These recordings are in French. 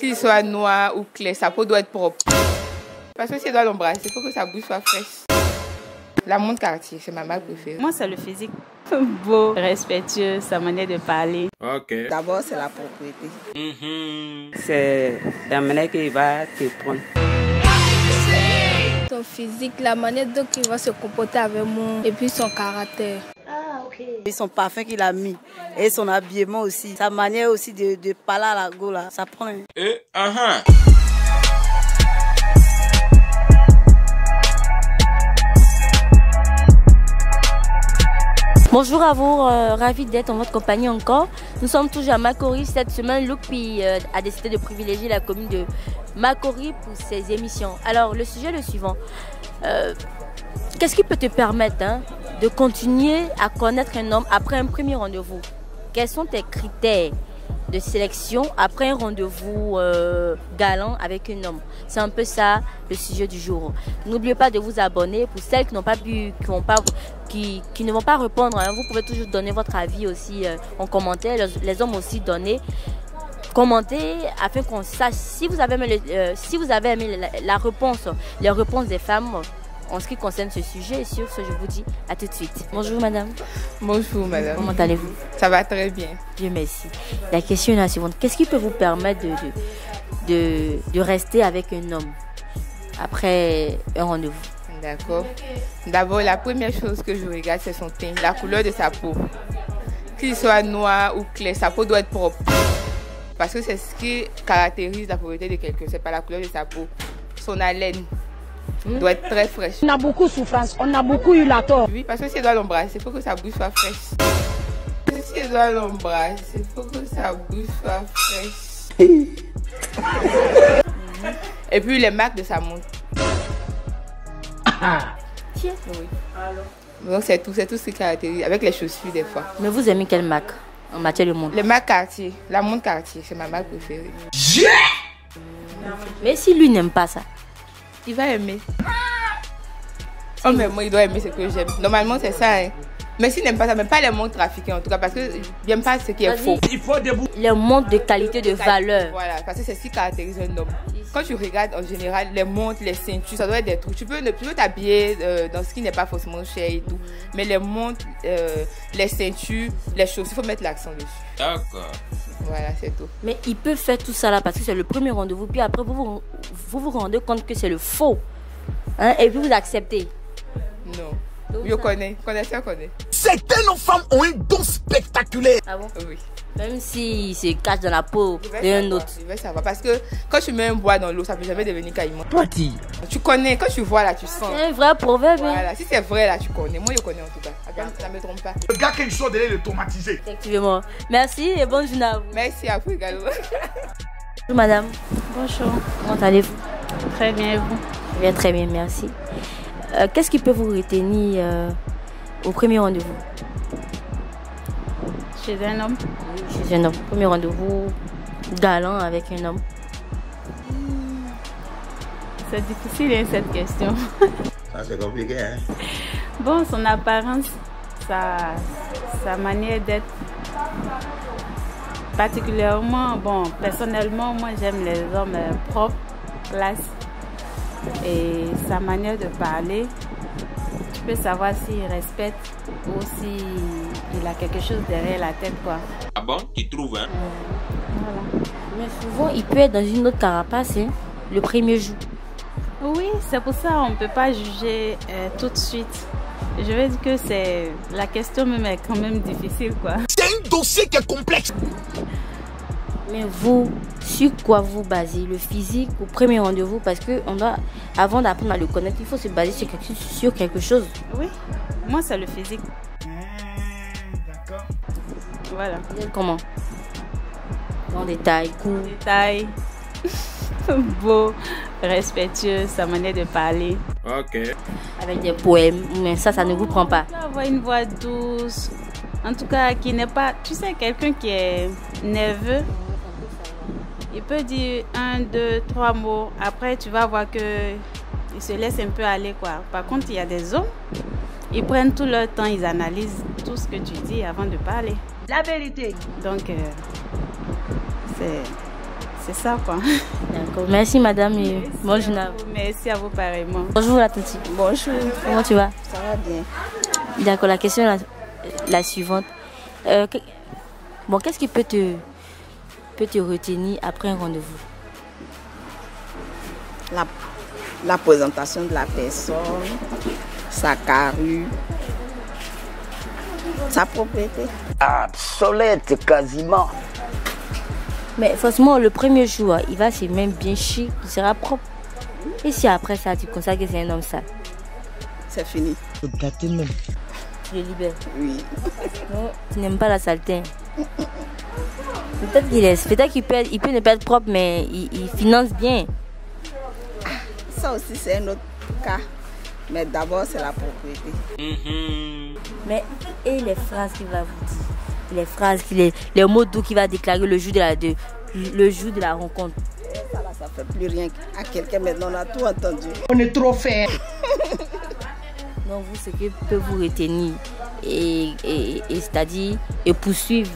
Qu'il soit noir ou clair, sa peau doit être propre. Parce que si elle doit l'embrasser, il faut que sa bouche soit fraîche. La montre Cartier, c'est ma marque préférée. Moi, c'est le physique. Beau, respectueux, sa manière de parler. Ok. D'abord, c'est la propriété. C'est la manière qu'il va te prendre. Son physique, la manière dont il va se comporter avec moi et puis son caractère. Et son parfum qu'il a mis et son habillement aussi. Sa manière aussi de parler à la go là, ça prend. Bonjour à vous, ravi d'être en votre compagnie encore. Nous sommes toujours à Makori. Cette semaine, Lupi a décidé de privilégier la commune de Makori pour ses émissions. Alors, le sujet est le suivant. Qu'est-ce qui peut te permettre de continuer à connaître un homme après un premier rendez-vous? Quels sont tes critères de sélection après un rendez-vous galant avec un homme? C'est un peu ça le sujet du jour. N'oubliez pas de vous abonner. Pour celles qui n'ont pas pu, qui ne vont pas répondre, vous pouvez toujours donner votre avis aussi en commentaire. Les hommes aussi donner. Commentez afin qu'on sache si vous avez aimé, la réponse, les réponses des femmes en ce qui concerne ce sujet. Et sur ce, je vous dis à tout de suite. Bonjour madame. Bonjour madame. Comment allez-vous? Ça va très bien. Dieu merci. La question est la suivante. Qu'est-ce qui peut vous permettre de rester avec un homme après un rendez-vous? D'accord. D'abord, la première chose que je regarde, c'est son teint, la couleur de sa peau. Qu'il soit noir ou clair, sa peau doit être propre. Parce que c'est ce qui caractérise la propriété de quelqu'un. C'est pas la couleur de sa peau. Son haleine doit être très fraîche. On a beaucoup de souffrance, on a beaucoup eu la tort. Oui, parce que si elle doit l'embrasser, il faut que sa bouche soit fraîche. Si elle doit l'embrasser, il faut que sa bouche soit fraîche. Et puis les marques de sa montre. Tiens. Oui. Donc c'est tout ce qui caractérise, avec les chaussures des fois. Mais vous aimez quelle marque en matière de montre? Les marques Cartier, la montre Cartier, c'est ma marque préférée. Mais si lui n'aime pas ça, il va aimer. Oh mais moi il doit aimer ce que j'aime. Normalement c'est ça. Mais s'il n'aime pas ça, même pas les montres trafiquées en tout cas, parce que j'aime pas ce qui est faux. Il faut debout. les montres de qualité, de valeur. Voilà, parce que c'est ce qui caractérise un homme. Quand tu regardes en général les montres, les ceintures, ça doit être des trucs. Tu peux t'habiller dans ce qui n'est pas forcément cher et tout. Mais les montres, les ceintures, les chaussures, il faut mettre l'accent dessus. D'accord. Voilà, c'est tout. Mais il peut faire tout ça là parce que c'est le premier rendez-vous. Puis après, vous vous rendez compte que c'est le faux. Et puis vous acceptez. Non. Je connais. Connaissez. Certaines femmes ont un don spectaculaire. Ah bon? Oui. Même s'il se cache dans la peau d'un autre. Je vais savoir. Parce que quand tu mets un bois dans l'eau, ça ne peut jamais devenir caïman. Parti. Tu connais. Quand tu vois là, tu sens. C'est un vrai proverbe. Voilà. Si c'est vrai là, tu connais. Moi, je connais en tout cas. Ça ne me trompe pas. Le gars qui a une chose de le traumatiser. Effectivement. Merci et bonne journée à vous. Merci à vous également. Bonjour madame. Bonjour. Comment allez-vous? Très bien, et vous? Bien, très bien, merci. Qu'est-ce qui peut vous retenir au premier rendez-vous? Chez un homme? Chez un homme. Premier rendez-vous galant avec un homme. C'est difficile cette question. Ça c'est compliqué hein. Bon, son apparence, sa manière d'être. Particulièrement, bon, personnellement, moi j'aime les hommes propres, classe. Et sa manière de parler, tu peux savoir s'il respecte ou s'il a quelque chose derrière la tête, quoi. Ah bon, tu trouves, hein? Voilà. Mais souvent, il peut être dans une autre carapace, le premier jour. Oui, c'est pour ça qu'on ne peut pas juger tout de suite. Je veux dire que la question même est quand même difficile, quoi. C'est un dossier qui est complexe. Mais vous, sur quoi vous basez? Le physique au premier rendez-vous? Parce que avant d'apprendre à le connaître, il faut se baser sur quelque chose. Oui, moi c'est le physique. D'accord. Voilà. Comment? En détail, court. Détail, beau, respectueux, sa manière de parler. Ok. Avec des poèmes, mais ça ne vous prend pas. Tu peux avoir une voix douce, en tout cas qui n'est pas... Tu sais, quelqu'un qui est nerveux, il peut dire 1, 2, 3 mots. Après, tu vas voir que il se laisse un peu aller, quoi. Par contre, il y a des hommes, ils prennent tout leur temps, ils analysent tout ce que tu dis avant de parler. La vérité. Donc, C'est ça quoi. D'accord. Merci madame et bonjour. Merci à vous pareillement. Bonjour la Tati. Bonjour. Comment tu vas? Ça va bien. D'accord, la question est la suivante. Bon, qu'est-ce qui peut te retenir après un rendez-vous? La présentation de la personne, sa carrure, sa propriété. Obsolète quasiment. Mais forcément, le premier jour, il va se mettre bien chic, il sera propre. Et si après ça, tu constates que c'est un homme sale? C'est fini. Tu le libères? Oui. Non, tu n'aimes pas la saleté. Peut-être qu'il peut ne pas être propre, mais il finance bien. Ça aussi, c'est un autre cas. Mais d'abord, c'est la propriété. Mais et les phrases qu'il va vous dire? Les phrases, les mots doux qu'il va déclarer le jour de la rencontre. Ça fait plus rien à quelqu'un, maintenant on a tout entendu. On est trop fait. Donc vous, ce qui peut vous retenir et c'est-à-dire et poursuivre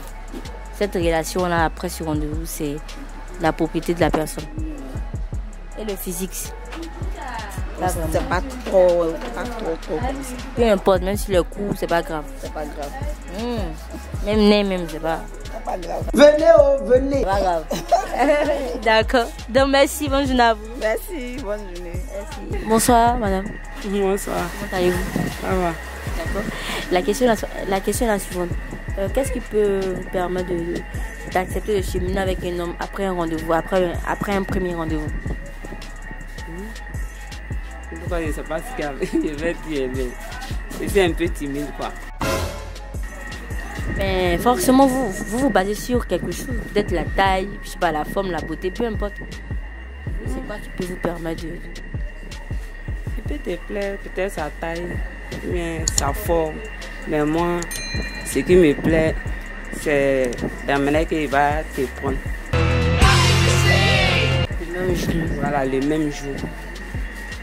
cette relation-là après ce rendez-vous, c'est la propriété de la personne. Et le physique. C'est pas trop comme ça. Peu importe, même si le coup, c'est pas grave. C'est pas grave. Même, c'est pas grave. Venez. C'est pas grave. D'accord. Donc merci, bonne journée à vous. Merci, bonne journée. Merci. Bonsoir, madame. Bonsoir. Comment allez-vous? Ça va. D'accord. La question est la suivante. Qu'est-ce qui peut vous permettre d'accepter de cheminer avec un homme après un rendez-vous, après un premier rendez-vous? Je ne sais pas ce qu'il je vais dire, mais je suis un peu timide quoi. Mais forcément, vous basez sur quelque chose, peut-être la taille, je sais pas, la forme, la beauté, peu importe. C'est quoi qui peut vous permettre de... Il peut te plaire, peut-être sa taille, bien sa forme. Mais moi, ce qui me plaît, c'est la manière qu'il va te prendre. Le même jour. Voilà, le même jour.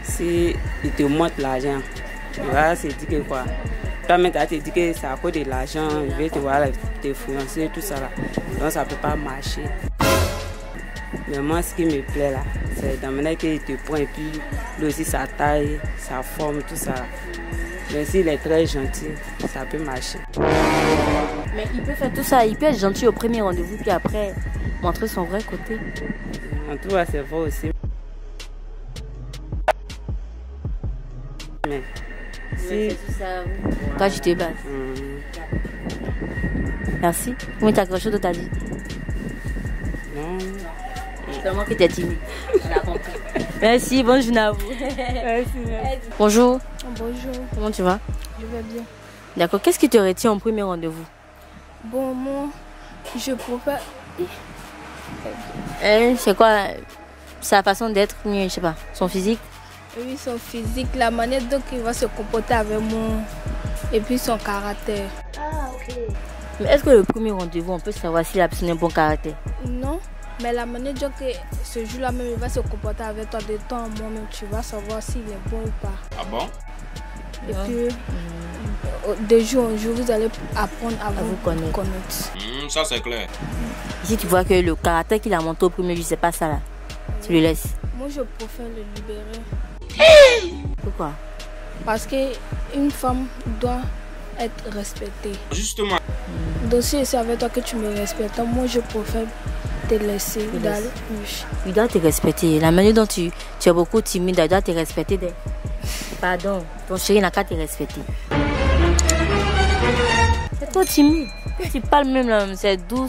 Si il te montre l'argent, il va se dire que quoi. Toi-même, tu as te dit que c'est à cause de l'argent, il veut te voir, te influencer, tout ça là. Donc ça ne peut pas marcher. Mais moi, ce qui me plaît là, c'est la manière qu'il te prend et puis lui aussi sa taille, sa forme, tout ça là. Mais s'il est très gentil, ça peut marcher. Mais il peut faire tout ça, il peut être gentil au premier rendez-vous, puis après montrer son vrai côté. En tout cas, c'est vrai aussi. Mais si... Toi, tu te bases. Merci. Oui, tu as quelque chose d'autre à dire? Non. C'est moi qui t'ai timide. On a compris. Merci, bonne journée à vous. Merci. Bonjour. Bonjour. Comment tu vas? Je vais bien. D'accord. Qu'est-ce qui te retient au premier rendez-vous? Bon, moi, je préfère... C'est quoi sa façon d'être, je sais pas, son physique? Oui, son physique, la manière dont il va se comporter avec moi et puis son caractère. Ah, ok. Mais est-ce que le premier rendez-vous, on peut savoir s'il a un bon caractère? Non, mais la manière dont ce jour-là même il va se comporter avec toi de temps en moi-même, tu vas savoir s'il est bon ou pas. Ah bon? Et puis, de jour en jour, vous allez apprendre à vous connaître. Ça, c'est clair. Si tu vois que le caractère qu'il a monté au premier jour, c'est pas ça là, tu le laisses? Moi, je préfère le libérer. Pourquoi? Parce qu'une femme doit être respectée. Justement. Donc si c'est avec toi que tu me respectes, moi je préfère te laisser. Il doit te respecter. La manière dont tu es beaucoup timide, il doit te respecter. Pardon, ton chéri n'a qu'à te respecter. C'est trop timide. Tu parles même là, c'est doux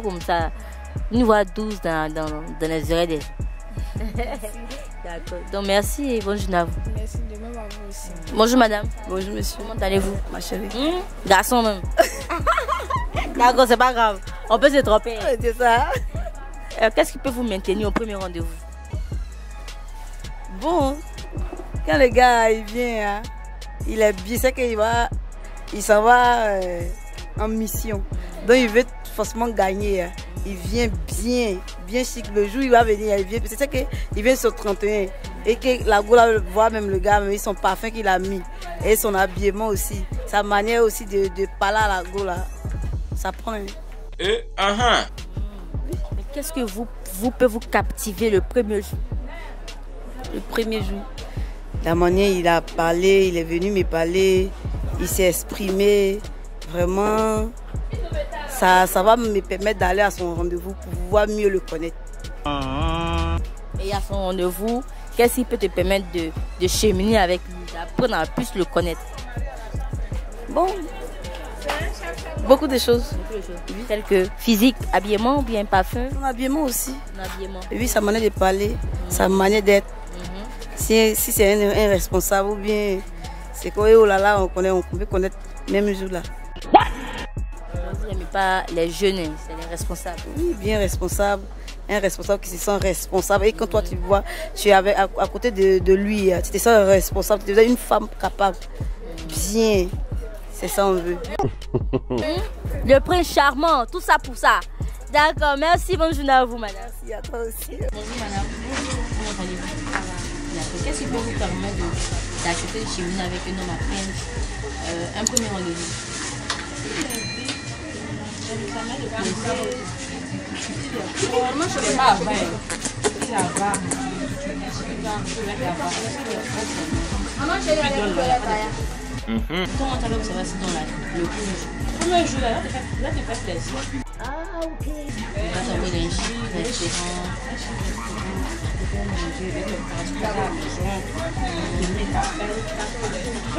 comme ça. Une voix douce dans les oreilles des... D'accord. Donc merci et bonne journée à vous. Merci de même à vous aussi. Bonjour madame. Bonjour monsieur. Comment allez-vous? Ma chérie. Garçon même. D'accord, c'est pas grave. On peut se tromper. C'est ça. Qu'est-ce qui peut vous maintenir au premier rendez-vous? Bon, quand le gars il vient, hein, il est bien, c'est qu'il s'en va en mission. Donc il veut forcément gagner. Hein. Il vient bien chic. Le jour où il va venir, il vient. C'est qu'il vient sur 31. Et que la goula voit même le gars, mais son parfum qu'il a mis. Et son habillement aussi. Sa manière aussi de parler à la goula. Ça prend. Mais qu'est-ce que vous vous peut vous captiver le premier jour? Le premier jour, la manière il a parlé, il est venu me parler, il s'est exprimé, vraiment, ça va me permettre d'aller à son rendez-vous pour pouvoir mieux le connaître. Et à son rendez-vous, qu'est-ce qui peut te permettre de cheminer avec lui, d'apprendre à plus le connaître? Bon, beaucoup de choses. Telles que physique, habillement ou bien parfum? Son habillement aussi. Son habillement. Et puis sa manière de parler, sa manière d'être. Si c'est un responsable ou bien c'est quoi, oh là là, on peut connaître même jour là. Vous n'aimez pas les jeunes, c'est les responsables? Oui, bien responsable. Un responsable qui se sent responsable. Et quand toi tu vois, tu es à côté de lui, tu te sens responsable, tu es une femme capable. Bien. C'est ça on veut. Le prince charmant, tout ça pour ça. D'accord, merci, bonne journée à vous, madame. Merci à toi aussi. Bonjour, madame. Comment allez-vous? Qu'est-ce qui peut vous permettre d'acheter le chimine avec un homme à prince? Un premier rendez-vous. Comment tu vas observer dans le premier jour, là, tu fais plaisir. Ah, ok. Tu vas tomber dans un restaurant.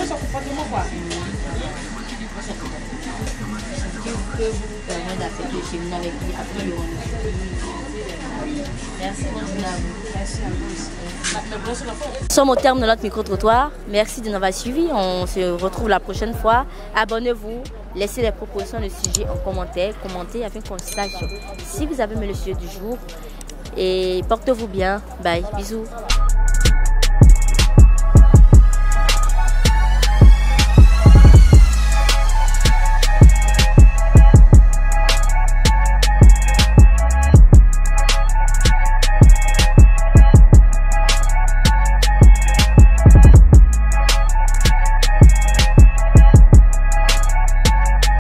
Son comportement, quoi. Ce qui peut vous permettre d'accepter le cheminer avec lui après le rendez-vous. Merci, bonjour à vous. Merci à vous. Nous sommes au terme de notre micro-trottoir. Merci de nous avoir suivis. On se retrouve la prochaine fois. Abonnez-vous, laissez les propositions de sujets en commentaire, commentez afin qu'on sache si vous avez aimé le sujet du jour. Et portez-vous bien. Bye. Bisous.